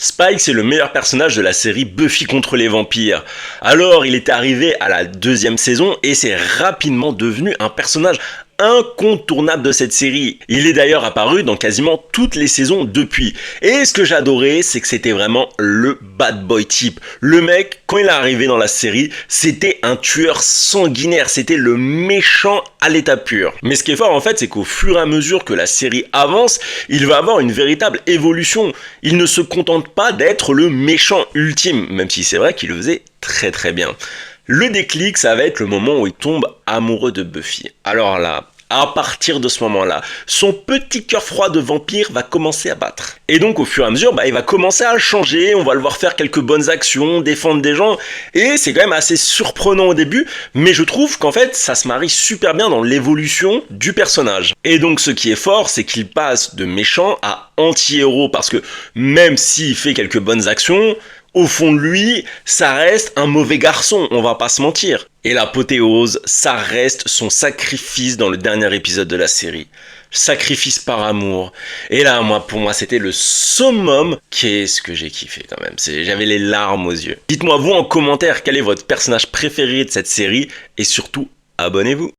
Spike, c'est le meilleur personnage de la série Buffy contre les vampires. Alors, il est arrivé à la deuxième saison et c'est rapidement devenu un personnage incontournable de cette série. Il est d'ailleurs apparu dans quasiment toutes les saisons depuis. Et ce que j'adorais, c'est que c'était vraiment le bad boy type. Le mec, quand il est arrivé dans la série, c'était un tueur sanguinaire, c'était le méchant à l'état pur. Mais ce qui est fort en fait, c'est qu'au fur et à mesure que la série avance, il va avoir une véritable évolution. Il ne se contente pas d'être le méchant ultime, même si c'est vrai qu'il le faisait très très bien. Le déclic, ça va être le moment où il tombe amoureux de Buffy. Alors là, à partir de ce moment-là, son petit cœur froid de vampire va commencer à battre. Et donc au fur et à mesure, il va commencer à changer, on va le voir faire quelques bonnes actions, défendre des gens, et c'est quand même assez surprenant au début, mais je trouve qu'en fait, ça se marie super bien dans l'évolution du personnage. Et donc ce qui est fort, c'est qu'il passe de méchant à anti-héros, parce que même s'il fait quelques bonnes actions, au fond de lui, ça reste un mauvais garçon, on va pas se mentir. Et l'apothéose, ça reste son sacrifice dans le dernier épisode de la série. Sacrifice par amour. Et là, pour moi, c'était le summum. Qu'est-ce que j'ai kiffé quand même. J'avais les larmes aux yeux. Dites-moi vous en commentaire quel est votre personnage préféré de cette série et surtout, abonnez-vous.